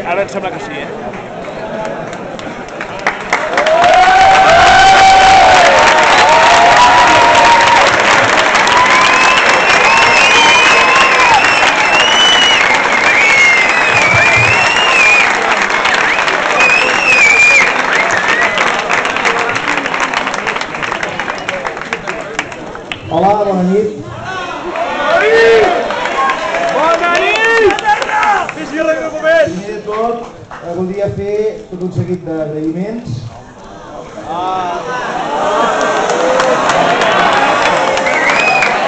Ara em sembla que sí, Hola, bona nit. Bona nit! Primer de tot, voldria fer tot un seguit d'agraïments.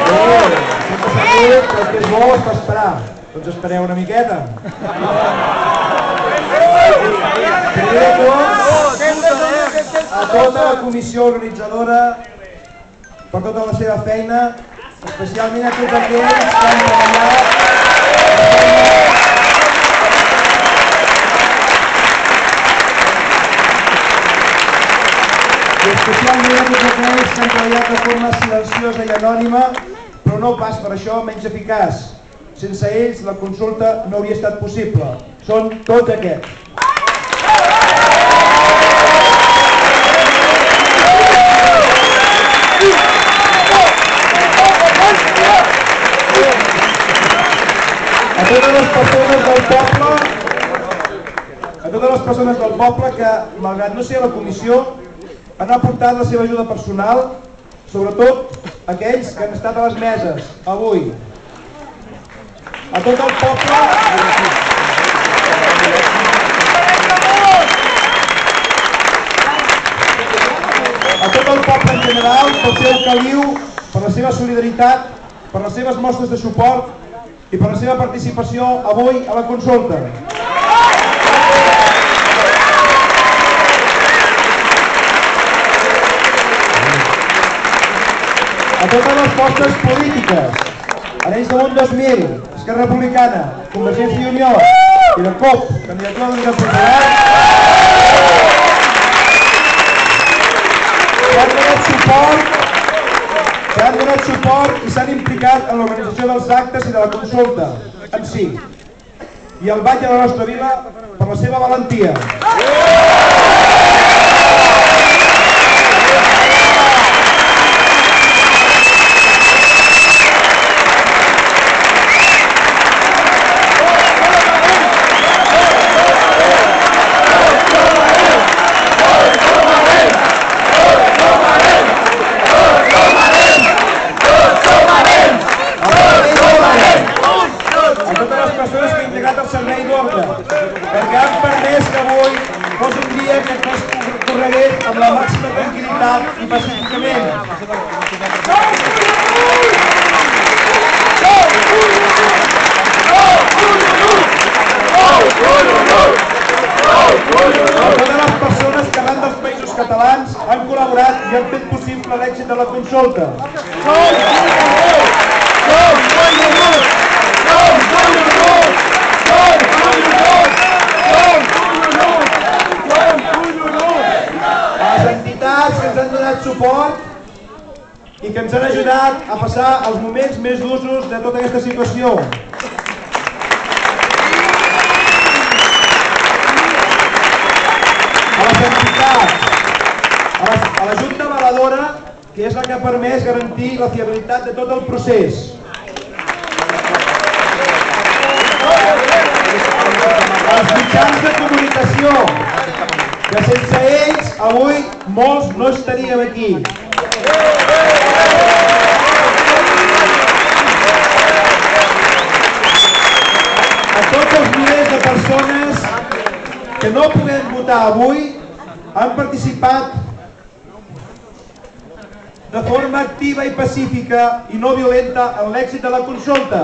Bé, sempre s'ha fet que el que és bo és per esperar. Doncs espereu una miqueta. Primer de tot, a tota la comissió organitzadora, per tota la seva feina, especialment a tots aquells que han treballat de forma silenciosa i anònima, però no pas per això menys eficaç. Sense ells la consulta no hauria estat possible. Són tots aquests. A totes les persones del poble que, malgrat no ser a la comissió, han aportat la seva ajuda personal, sobretot aquells que han estat a les meses avui. A tot el poble en general, pel seu caliu, per la seva solidaritat, per les seves mostres de suport i per la seva participació avui a la consulta. A totes les forces polítiques, Arenys de Munt 2000, Esquerra Republicana, Convergència i Unió i la CUP, Candidatura d'Unitat Popular, s'han donat suport i s'han implicat en l'organització dels actes i de la consulta en si. I el batlle de la nostra vila per la seva valentia. Perquè han permès que avui fos un dia que transcorregués amb la màxima tranquil·litat i pacíficament. Totes les persones que arran dels països catalans han col·laborat i han fet possible l'èxit de la consulta. Les entitats que ens han donat suport i que ens han ajudat a passar els moments més durs de tota aquesta situació. A les entitats, a la Junta Avaladora, que és la que ha permès garantir la fiabilitat de tot el procés. Els mitjans de comunicació, que sense ells avui molts no estaríem aquí. A tots els milers de persones que no podem votar avui han participat de forma activa i pacífica i no violenta en l'èxit de la consulta.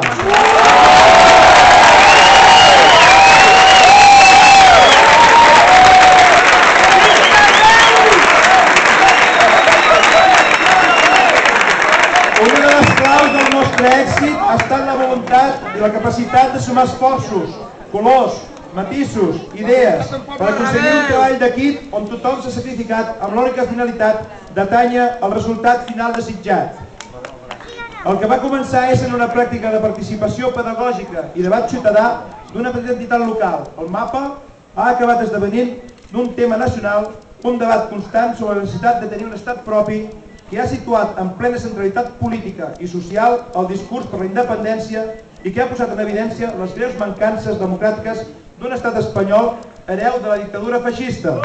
Una de les claus del nostre èxit ha estat la voluntat i la capacitat de sumar esforços, colors, matisos, idees, per aconseguir un treball d'equip on tothom s'ha sacrificat amb l'única finalitat d'atènyer el resultat final desitjat. El que va començar essent una pràctica de participació pedagògica i debat ciutadà d'una petita entitat local. El MAPA ha acabat esdevenint d'un tema nacional, un debat constant sobre la necessitat de tenir un estat propi que ha situat en plena centralitat política i social el discurs per la independència i que ha posat en evidència les greus mancances democràtiques d'un estat espanyol hereu de la dictadura feixista.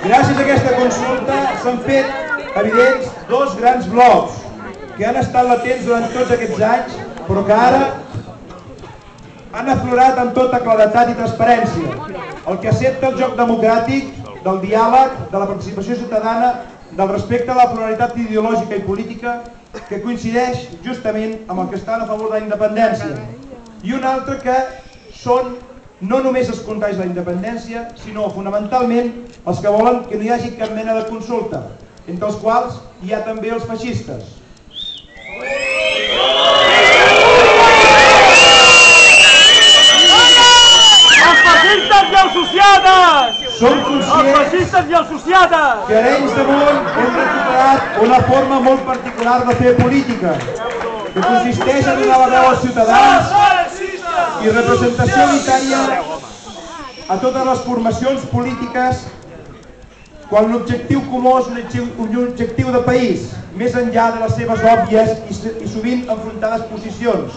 Gràcies a aquesta consulta s'han fet evidents dos grans blocs que han estat latents durant tots aquests anys, però que ara han aflorat amb tota claredat i transparència. El que accepta el joc democràtic, del diàleg, de la participació ciutadana, del respecte a la pluralitat ideològica i política, que coincideix justament amb el que estan a favor de la independència. I un altre que són no només els contraris de la independència, sinó fonamentalment els que volen que no hi hagi cap mena de consulta, entre els quals hi ha també els feixistes. Els feixistes i els sociades! Som conscients que Arenys de Munt hem recuperat una forma molt particular de fer política, que consisteix en donar la veu als ciutadans i representació unitària a totes les formacions polítiques quan l'objectiu comú és un objectiu de país, més enllà de les seves òbvies i sovint enfrontades posicions.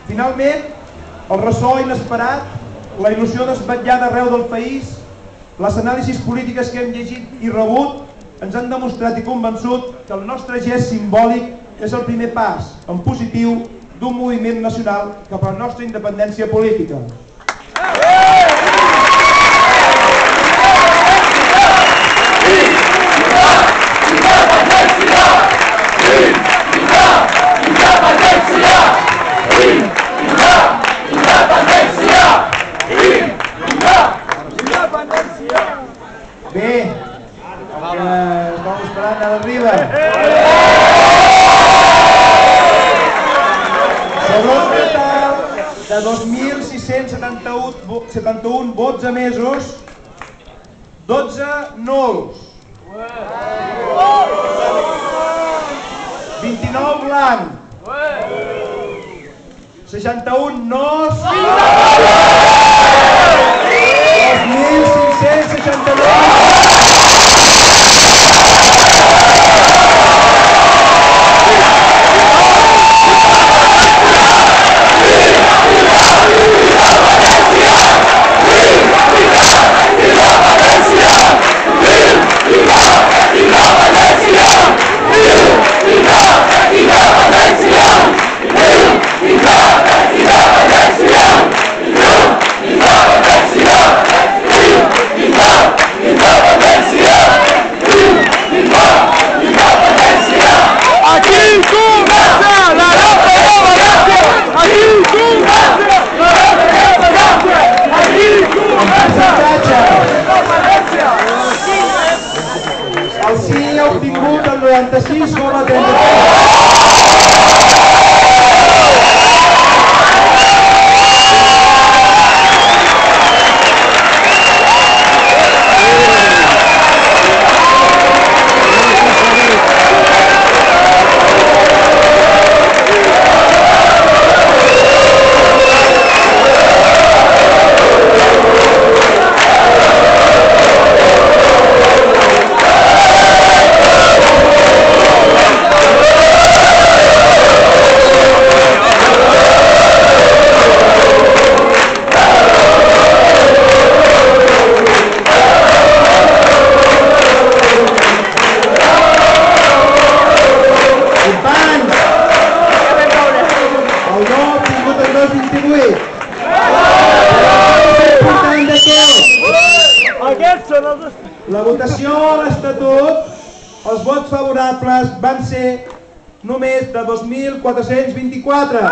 Finalment, el ressò inesperat, la il·lusió d'esvetllar d'arreu del país, les anàlisis polítiques que hem llegit i rebut ens han demostrat i convençut que el nostre gest simbòlic és el primer pas, en positiu, d'un moviment nacional cap a la nostra independència política. Bé, el que estàvem esperant ara arriba. Sobre un total de 2.671 vots emesos, 12 nuls, 29 blancs, 61 nos, 2.569. El sí ha obtingut el 96,33%. La votació a l'Estatut, els vots favorables van ser només de 2.424.